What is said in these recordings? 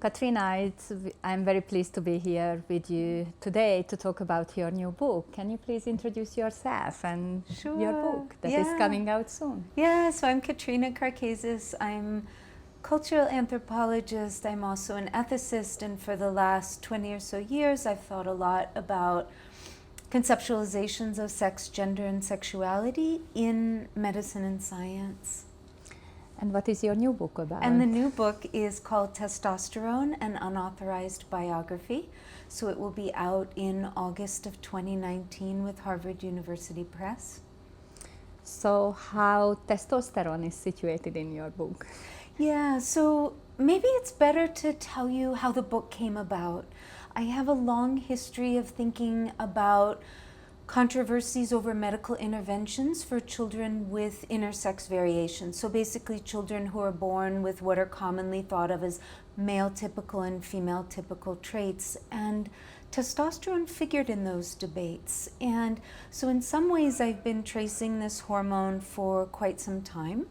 Katrina, I'm very pleased to be here with you today to talk about your new book. Can you please introduce yourself and your book that is coming out soon? Yeah, so I'm Katrina Karkazis. I'm cultural anthropologist. I'm also an ethicist, and for the last 20 or so years, I've thought a lot about conceptualizations of sex, gender, and sexuality in medicine and science. And what is your new book about? And the new book is called Testosterone, an Unauthorized Biography. So it will be out in August of 2019 with Harvard University Press. So how testosterone is situated in your book? Yeah, so maybe it's better to tell you how the book came about. I have a long history of thinking about controversies over medical interventions for children with intersex variation. So basically children who are born with what are commonly thought of as male typical and female typical traits. And testosterone figured in those debates. And so in some ways I've been tracing this hormone for quite some time.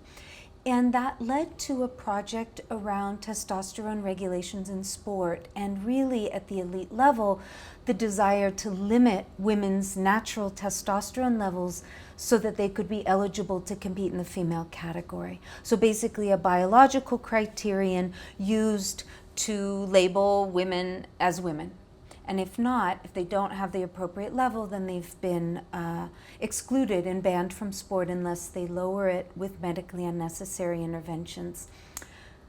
And that led to a project around testosterone regulations in sport, and really at the elite level, the desire to limit women's natural testosterone levels so that they could be eligible to compete in the female category. So basically a biological criterion used to label women as women. And if not, if they don't have the appropriate level, then they've been excluded and banned from sport unless they lower it with medically unnecessary interventions.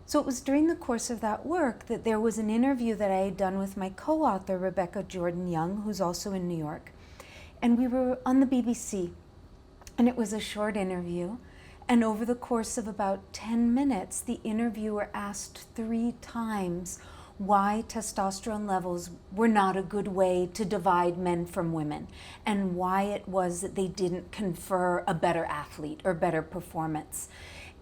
So it was during the course of that work that there was an interview that I had done with my co-author, Rebecca Jordan-Young, who's also in New York. And we were on the BBC, and it was a short interview. And over the course of about 10 minutes, the interviewer asked 3 times why testosterone levels were not a good way to divide men from women, and why it was that they didn't confer a better athlete or better performance.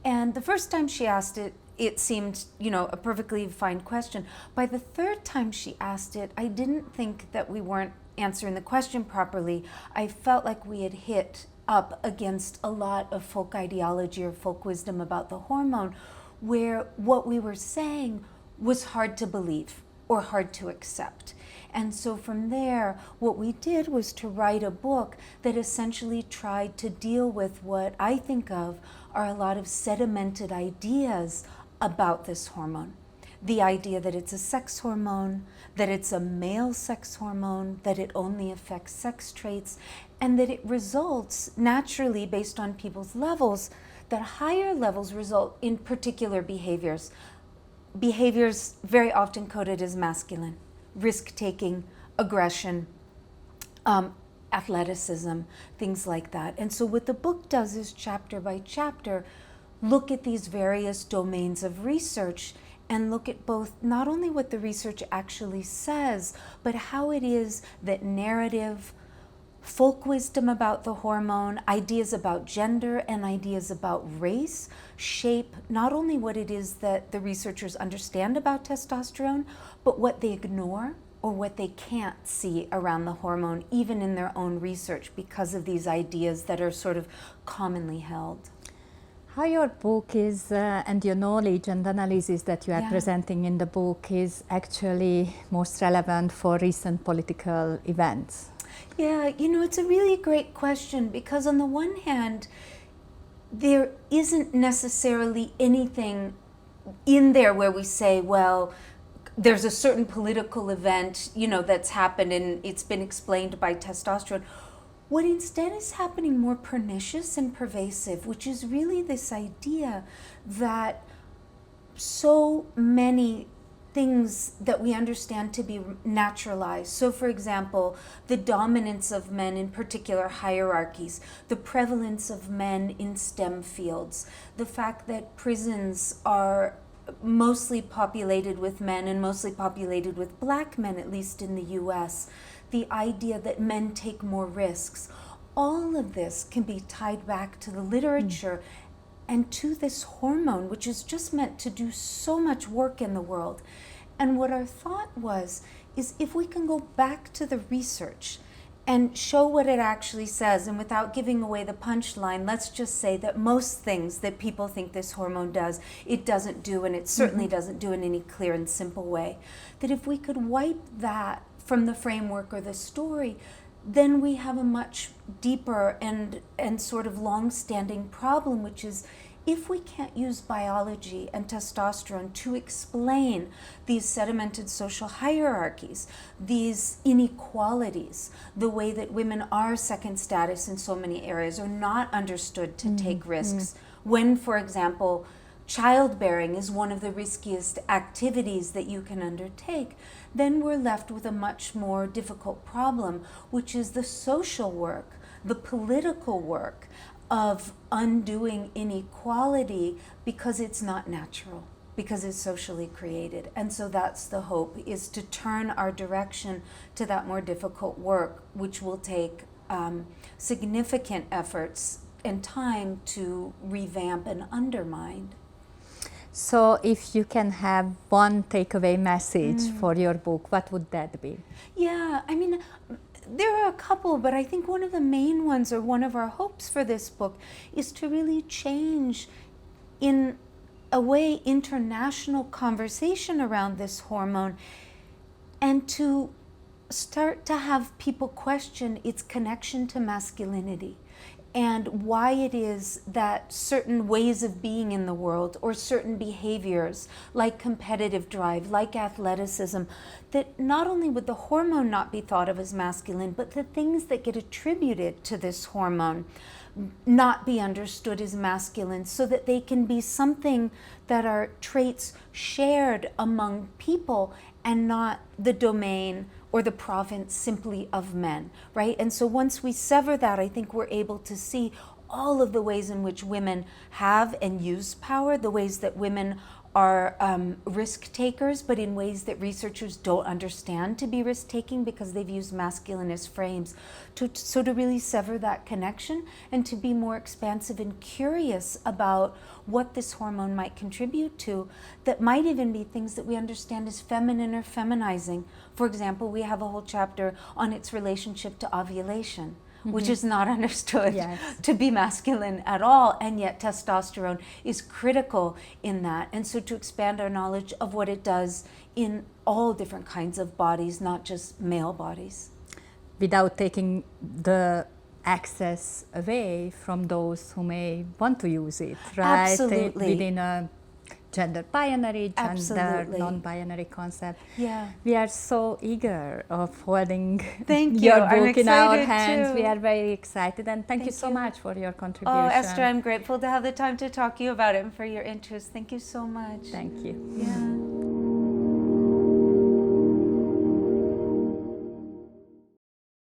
And the first time she asked it, it seemed, a perfectly fine question. By the third time she asked it, I didn't think that we weren't answering the question properly. I felt like we had hit up against a lot of folk ideology or folk wisdom about the hormone, where what we were saying was hard to believe or hard to accept. And so from there, what we did was to write a book that essentially tried to deal with what I think of are a lot of sedimented ideas about this hormone. The idea that it's a sex hormone, that it's a male sex hormone, that it only affects sex traits, and that it results naturally based on people's levels, that higher levels result in particular behaviors very often coded as masculine: risk-taking, aggression, athleticism, things like that. And so what the book does is, chapter by chapter, look at these various domains of research and look at both not only what the research actually says, but how it is that narrative, folk wisdom about the hormone, ideas about gender, and ideas about race shape not only what it is that the researchers understand about testosterone, but what they ignore or what they can't see around the hormone, even in their own research, because of these ideas that are sort of commonly held. How your book is, and your knowledge and analysis that you are presenting in the book is actually most relevant for recent political events? Yeah, it's a really great question, because on the one hand, there isn't necessarily anything in there where we say, well, there's a certain political event, that's happened and it's been explained by testosterone. What instead is happening more pernicious and pervasive, which is really this idea that so many things that we understand to be naturalized. So for example, the dominance of men in particular hierarchies, the prevalence of men in STEM fields, the fact that prisons are mostly populated with men and mostly populated with black men, at least in the US, the idea that men take more risks. All of this can be tied back to the literature and to this hormone, which is just meant to do so much work in the world. And what our thought was, is if we can go back to the research and show what it actually says. And without giving away the punchline, let's just say that most things that people think this hormone does, it doesn't do, and it certainly doesn't do in any clear and simple way. That if we could wipe that from the framework or the story, then we have a much deeper and sort of long-standing problem, which is if we can't use biology and testosterone to explain these sedimented social hierarchies, these inequalities, the way that women are second status in so many areas, or not understood to take risks, when, for example, childbearing is one of the riskiest activities that you can undertake, then we're left with a much more difficult problem, which is the social work, the political work of undoing inequality because it's not natural, because it's socially created. And so that's the hope, is to turn our direction to that more difficult work, which will take significant efforts and time to revamp and undermine. So if you can have one takeaway message for your book, what would that be? Yeah, I mean, there are a couple, but I think one of the main ones, or one of our hopes for this book, is to really change, in a way, international conversation around this hormone, and to start to have people question its connection to masculinity, and why it is that certain ways of being in the world, or certain behaviors like competitive drive, like athleticism, that not only would the hormone not be thought of as masculine, but the things that get attributed to this hormone not be understood as masculine, so that they can be something that are traits shared among people and not the domain or the province simply of men, right? And so once we sever that, I think we're able to see all of the ways in which women have and use power, the ways that women are risk takers, but in ways that researchers don't understand to be risk taking because they've used masculine as frames. So to really sever that connection and to be more expansive and curious about what this hormone might contribute to, that might even be things that we understand as feminine or feminizing. For example, we have a whole chapter on its relationship to ovulation, which is not understood to be masculine at all, and yet testosterone is critical in that. And so to expand our knowledge of what it does in all different kinds of bodies, not just male bodies. Without taking the access away from those who may want to use it, right? Absolutely. Within a gender binary, gender Absolutely. non-binary concept. Yeah. We are so eager of holding Thank your you. I'm book in our excited hands. too. We are very excited, and thank you so you. much for your contribution. Oh, Esther, I'm grateful to have the time to talk to you about it and for your interest. Thank you so much. Thank you. Yeah.